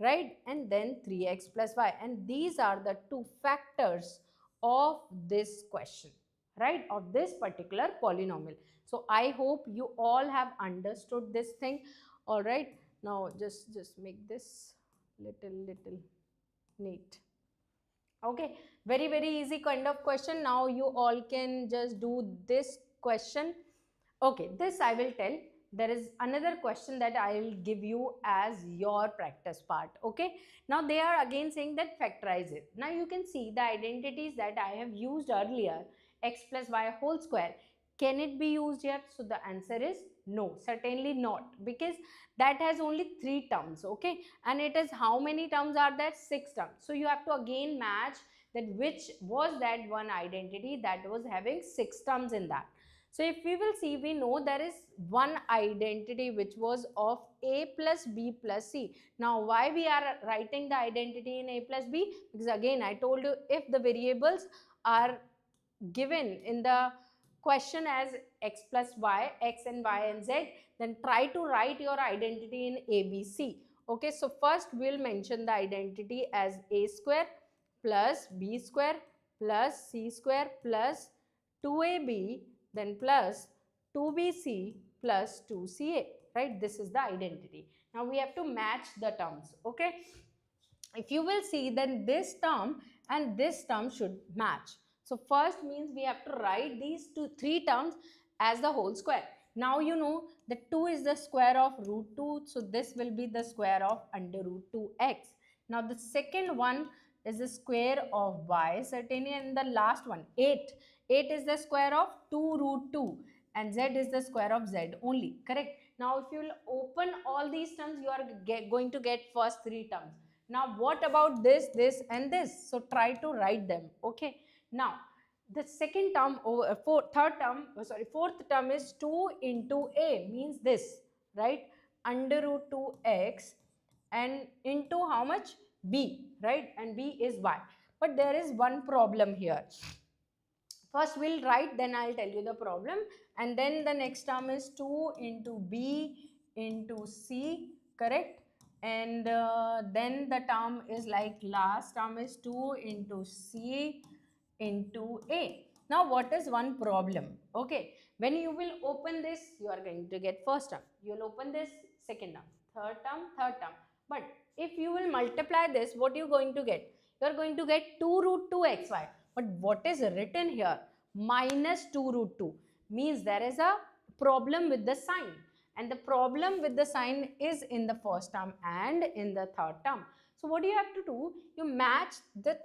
right? And then 3x plus y. And these are the 2 factors of this question, right? Of this particular polynomial. So I hope you all have understood this thing. All right. Now just make this little neat. Okay, very easy kind of question. Now you all can just do this question. Okay, this I will tell. There is another question that I will give you as your practice part. Okay, now they are again saying that factorize it. Now you can see the identities that I have used earlier, x plus y whole square. Can it be used here? So the answer is no, certainly not, because that has only 3 terms. Okay, and it is how many terms are there? 6 terms. So you have to again match that which was that one identity that was having 6 terms in that. So if we will see, we know there is one identity which was of a plus b plus c. Now why we are writing the identity in a plus b? Because again I told you, if the variables are given in the question as x plus y, x and y and z, then try to write your identity in ABC. Okay, so first we'll mention the identity as a square plus b square plus c square plus 2ab, then plus 2bc plus 2ca, right? This is the identity. Now we have to match the terms. Okay, if you will see, then this term and this term should match. So first means we have to write these 3 terms as the whole square. Now you know that 2 is the square of root 2. So this will be the square of under root 2x. Now the second one is the square of y certainly, and the last one 8. 8 is the square of 2 root 2 and z is the square of z only. Correct? Now if you will open all these terms, you are going to get first 3 terms. Now what about this, this and this? So try to write them. Okay. Now the second term over fourth term is 2 into a, means this, right? Under root 2x and into how much? B, right? And b is y. But there is one problem here. First we'll write, then I'll tell you the problem. And then the next term is 2 into b into c, correct? And then the term is like last term is 2 into c into a. Now what is one problem? Okay, when you will open this, you are going to get first term. You will open this, second term, third term. But if you will multiply this, what you are going to get? You are going to get 2 root 2xy. But what is written here? Minus 2 root 2 means there is a problem with the sign. And the problem with the sign is in the first term and in the third term. So what do you have to do? You match the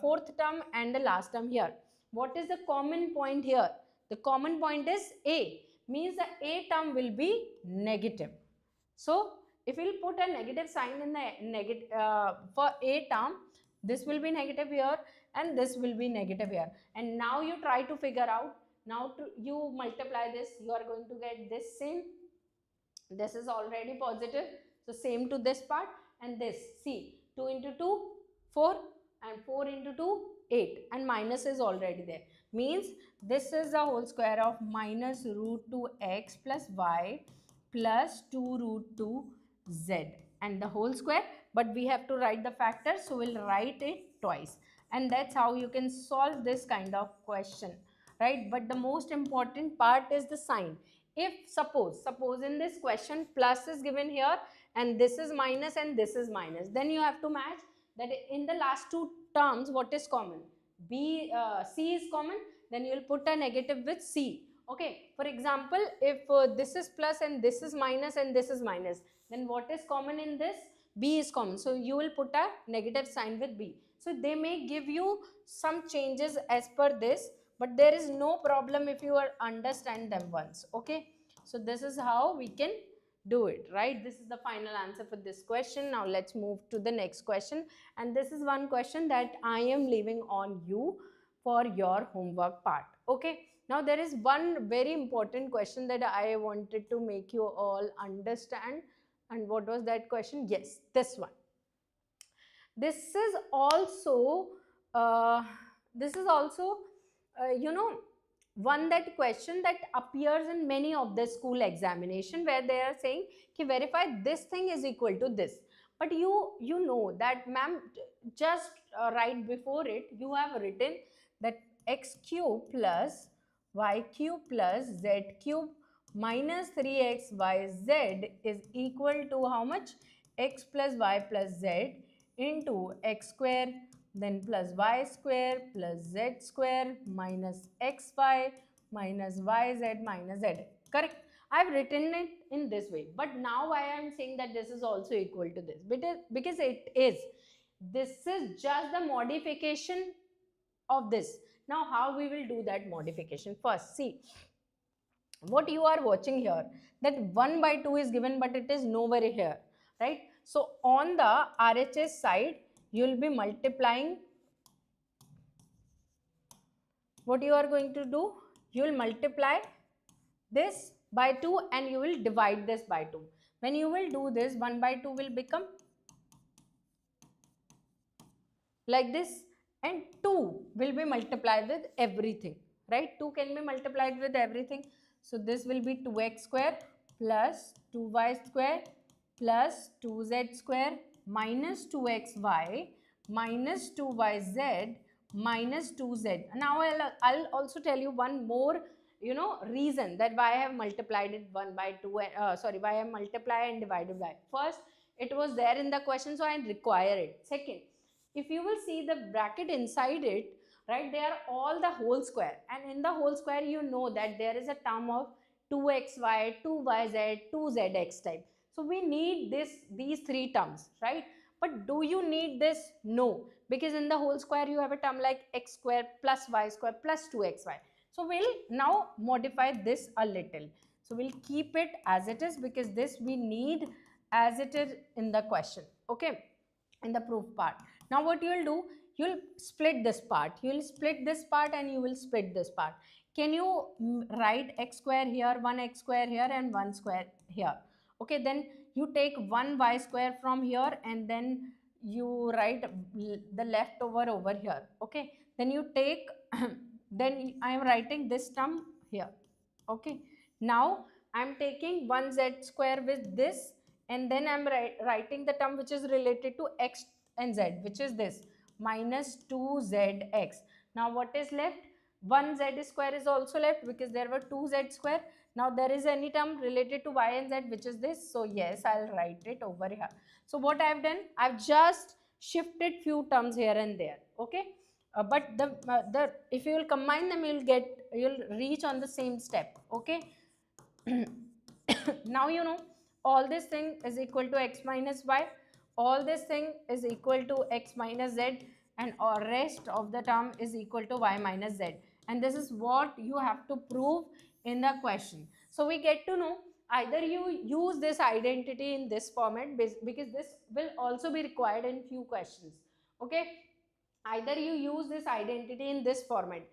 fourth term and the last term here. What is the common point here? The common point is A, means the A term will be negative. So if we will put a negative sign in the negative for A term, this will be negative here and this will be negative here. And now you try to figure out, now you multiply this, you are going to get this same. This is already positive, so same to this part. And this, see, 2 into 2, 4 and 4 into 2, 8 and minus is already there. Means this is the whole square of minus root 2x plus y plus 2 root 2 z and the whole square. But we have to write the factor, so we'll write it twice. And that's how you can solve this kind of question, right? But the most important part is the sign. If suppose in this question plus is given here and this is minus and this is minus, then you have to match that in the last two terms what is common. C is common, then you will put a negative with C. Okay, for example, if this is plus and this is minus and this is minus, then what is common in this? B is common, so you will put a negative sign with B. So they may give you some changes as per this, but there is no problem if you understand them once. Okay, so this is how we can do it, right? This is the final answer for this question. Now let's move to the next question, and this is one question that I am leaving on you for your homework part. Okay, now there is one very important question that I wanted to make you all understand. And what was that question? Yes, this one. This is also you know, one that question that appears in many of the school examination, where they are saying ki verify this thing is equal to this. But you know that, ma'am, just right before it you have written that x cube plus y cube plus z cube minus 3xyz is equal to how much? X plus y plus z into x square then plus y square plus z square minus xy minus yz minus z. Correct? I have written it in this way, but now I am saying that this is also equal to this, because it is. This is just the modification of this. Now how we will do that modification? First, see what you are watching here, that 1 by 2 is given, but it is nowhere here, right? So on the RHS side, you will be multiplying. What you are going to do? You will multiply this by 2 and you will divide this by 2. When you will do this, 1 by 2 will become like this, and 2 will be multiplied with everything, right? 2 can be multiplied with everything. So this will be 2x square plus 2y square plus 2z square minus 2xy minus 2yz minus 2z. Now I'll also tell you one more, you know, reason that why I have multiplied it 1 by 2 why I have multiplied and divided by. First, it was there in the question, so I require it. Second, if you will see the bracket inside it, right, they are all the whole square, and in the whole square you know that there is a term of 2xy, 2yz, 2zx type. So we need these three terms, right? But do you need this? No, because in the whole square you have a term like x square plus y square plus 2xy. So we'll now modify this a little. So we'll keep it as it is because this we need as it is in the question, okay, in the proof part. Now what you will do, you'll split this part, and you will split this part. Can you write x square here, 1x square here, and 1 square here? Okay, then you take 1 y square from here, and then you write the leftover over here. Okay, then you take then I am writing this term here. Okay, now I am taking 1z square with this, and then I am writing the term which is related to x and z, which is this minus 2zx. Now what is left? 1z square is also left because there were 2z square. Now there is any term related to y and z, which is this. So yes, I'll write it over here. So what I've done, I've just shifted few terms here and there. Okay, but the if you will combine them, you'll reach on the same step. Okay. Now you know all this thing is equal to x minus y, all this thing is equal to x minus z, and all rest of the term is equal to y minus z, and this is what you have to prove in the question. So we get to know either you use this identity in this format because this will also be required in few questions. Okay, either you use this identity in this format,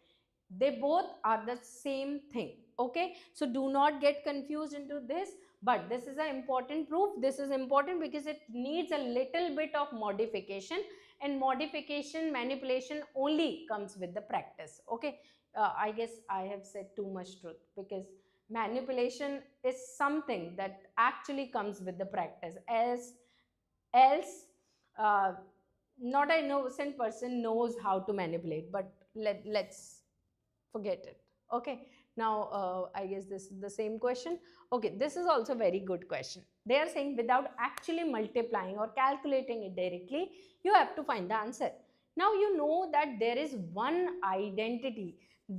they both are the same thing. Okay, so do not get confused into this, but this is an important proof. This is important because it needs a little bit of modification, and modification manipulation only comes with the practice. Okay, I guess I have said too much truth because manipulation is something that actually comes with the practice, else not an innocent person knows how to manipulate, but let's forget it. Okay, now I guess this is the same question. Okay, this is also a very good question. They are saying without actually multiplying or calculating it directly, you have to find the answer. Now you know that there is one identity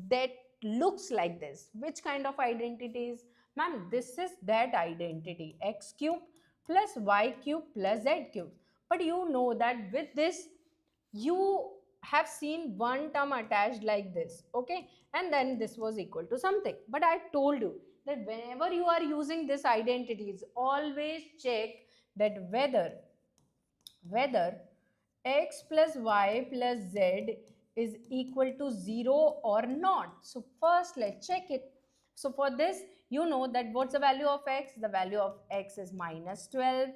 that looks like this. Which kind of identity is? Ma'am, this is that identity, x cube plus y cube plus z cube. But you know that with this, you have seen one term attached like this, okay, and then this was equal to something. But I told you that whenever you are using this identities, always check that whether x plus y plus z is equal to 0 or not. So first let's check it. So for this, you know that what's the value of x? The value of x is minus 12.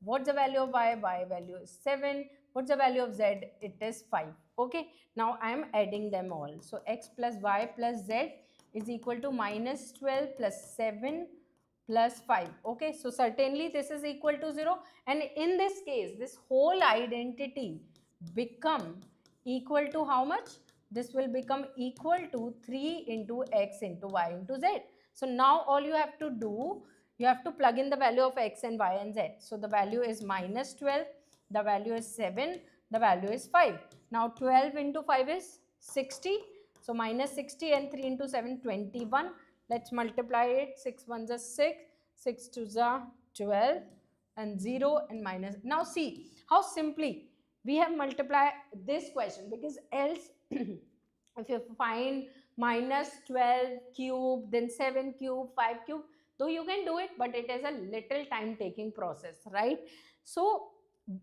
What's the value of y? Y value is 7. What's the value of z? It is 5. Okay, now I am adding them all. So x plus y plus z is equal to minus 12 plus 7 plus 5. Okay, so certainly this is equal to 0, and in this case this whole identity become equal to how much? This will become equal to 3 into x into y into z. So now all you have to do, you have to plug in the value of x and y and z. So the value is minus 12, the value is 7, the value is 5. Now 12 into 5 is 60. So minus 60 and 3 into 7, 21. Let's multiply it. 6 1s are 6, 6 2s are 12, and 0 and minus. Now see how simply we have multiplied this question, because else if you find minus 12 cube, then 7 cube, 5 cube, though you can do it, but it is a little time taking process, right? So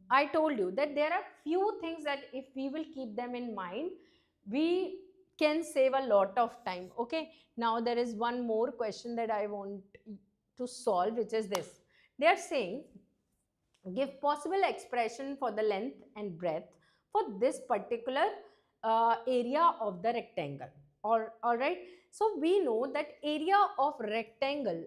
I told you that there are few things that if we will keep them in mind, we can save a lot of time. Okay, now there is one more question that I want to solve, which is this. They are saying give possible expression for the length and breadth for this particular area of the rectangle. All right, so we know that area of rectangle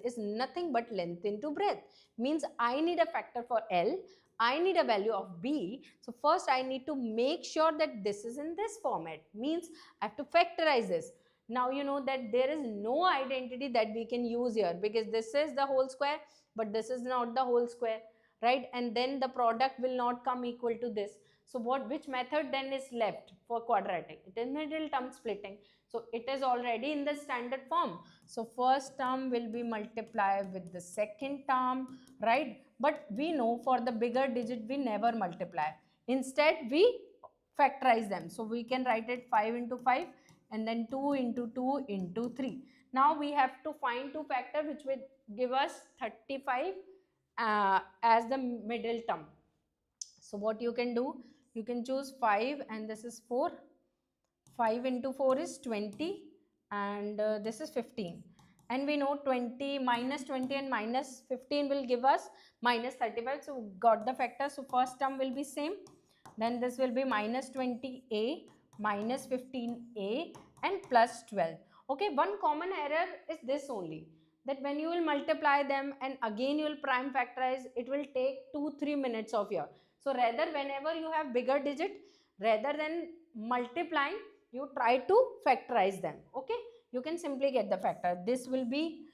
is nothing but length into breadth. Means I need a factor for L, I need a value of B. So first I need to make sure that this is in this format. Means I have to factorize this. Now you know that there is no identity that we can use here, because this is the whole square, but this is not the whole square, right? And then the product will not come equal to this. So which method then is left for quadratic? It is middle term splitting. So it is already in the standard form. So first term will be multiplied with the second term, right? But we know for the bigger digit we never multiply. Instead we factorize them. So we can write it 5 into 5 and then 2 into 2 into 3. Now we have to find two factor which will give us 35 as the middle term. So what you can do, you can choose 5 and this is 4. 5 into 4 is 20 and this is 15. And we know 20 minus 20 and minus 15 will give us minus 35. So got the factor. So first term will be same. Then this will be minus 20a minus 15a and plus 12. Okay, one common error is this only, that when you will multiply them and again you will prime factorize, it will take 2-3 minutes of your. So rather, whenever you have bigger digit, rather than multiplying, you try to factorize them. Okay, you can simply get the factor. This will be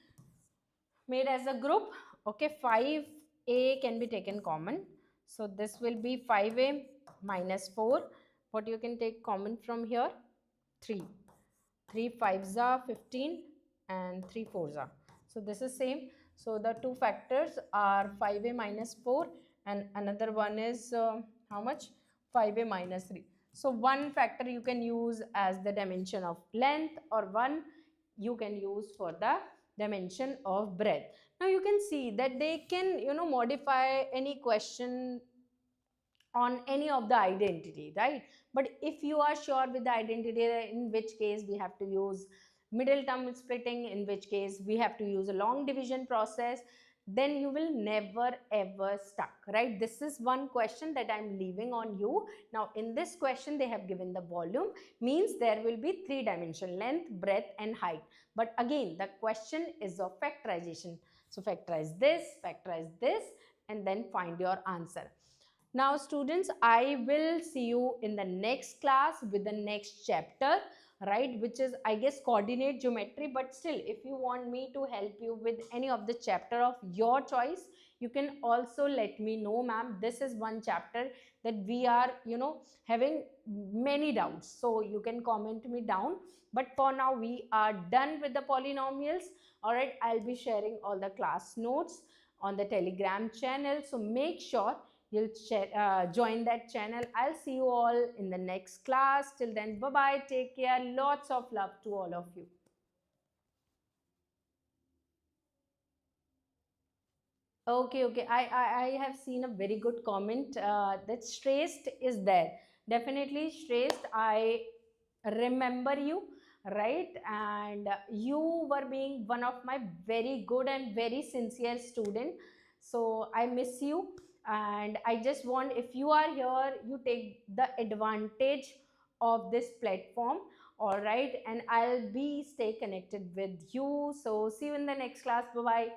made as a group. Okay, 5a can be taken common. So this will be 5a minus 4. What you can take common from here? 3. 3 5s are 15 and 3 4s are. So this is same. So the two factors are 5a minus 4 and another one is how much? 5a minus 3. So one factor you can use as the dimension of length or one you can use for the dimension of breadth. Now you can see that they can modify any question on any of the identity, right? But if you are sure with the identity, in which case we have to use middle term splitting, in which case we have to use a long division process, then you will never ever stuck, right? This is one question that I'm leaving on you. Now in this question they have given the volume, means there will be 3 dimension, length, breadth and height. But again the question is of factorization. So factorize this and then find your answer. Now students, I will see you in the next class with the next chapter, right, which is I guess coordinate geometry. But still, if you want me to help you with any of the chapter of your choice, you can also let me know, ma'am. This is one chapter that we are having many doubts, so you can comment me down. But for now we are done with the polynomials. All right, I'll be sharing all the class notes on the Telegram channel, so make sure you'll join that channel. I'll see you all in the next class. Till then, bye bye, take care, lots of love to all of you. Okay, I have seen a very good comment that stressed is there. Definitely stressed, I remember you, right? And you were being one of my very good and very sincere student. So I miss you, and I just want, if you are here, you take the advantage of this platform. All right, and I'll be stay connected with you. So see you in the next class. Bye bye.